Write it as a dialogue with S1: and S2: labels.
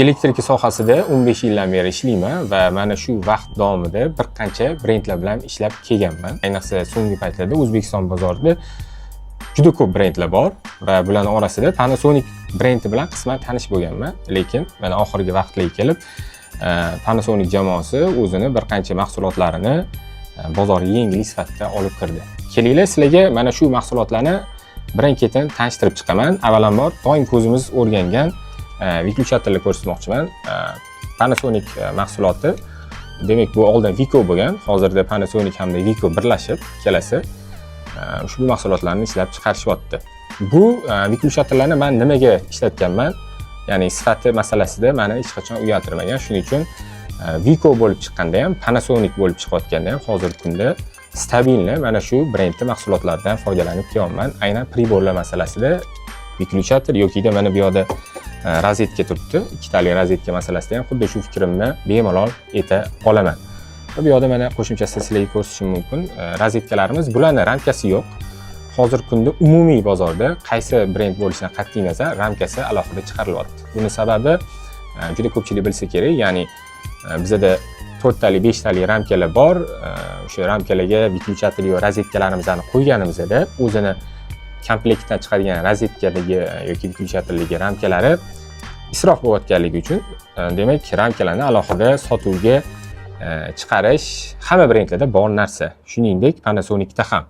S1: Elektrika sohasida 15 yildan beri ishlayman va mana shu vaqt davomida bir qancha brendlar bilan ishlab kelganman. Ayniqsa so'nggi paytlarda O'zbekiston bozorida juda ko'p brendlar bor va bularning orasida Panasonic brendi bilan qisman tanish bo'lganman. Lekin mana oxirgi vaqtlarga kelib Panasonic jamoasi o'zini bir qancha mahsulotlarini bozorga yengil sifatida olib kirdi. Kelinglar, sizlarga mana shu mahsulotlarni birin-ketin tanishtirib chiqaman. Avvalambor doim ko'zimiz o'rgangan vyuklyatorni ko'rsatmoqchiman. Panasonic mahsuloti, demak bu oldin Vico bo'lgan, hozirda Panasonic hamda Vico birlashib kelasi ushbu mahsulotlarni ishlab chiqarishyapti. Bu vyuklyatorlarni men nimaga ishlatganman? Ya'ni sifati masalasida meni hech qachon uyaltirmagan. Shuning uchun Vico bo'lib chiqqanda ham, Panasonic bo'lib chiqayotganda ham hozirgi kunda stabilni mana shu brendning mahsulotlaridan foydalanib kelyapman. Aynan priborlar masalasida vyuklyator yoki mana bu yerda rozetka turibdi. Ikkitali rozetka masalasida ham xuddi shu fikrimni bemalol eta olaman. Bu yerda mana qo'shimchasi sizlarga ko'rsatishim mumkin. Rozetkalarimiz, bularning ramkasi yo'q. Hozirgi kunda umumiy bozorda qaysi brend bo'lishidan qat'iy nazar ramkasi alohida chiqarilyapti. Buning sababi juda ko'pchilik bilsa kerak, ya'ni bizda 4 tali, 5 tali ramkalar bor. O'sha ramkalarga vyuklyator va rozetkalarimizni qo'yganimizda o'zini komplektdan chiqadigan rozetkadagi yoki vyuklyatorligi ramkalari isrof bo'layotganligi uchun, demak, ramkalarni alohida sotuvga chiqarish hamma brendlarda bor narsa. Shuningdek, Panasonicda ham.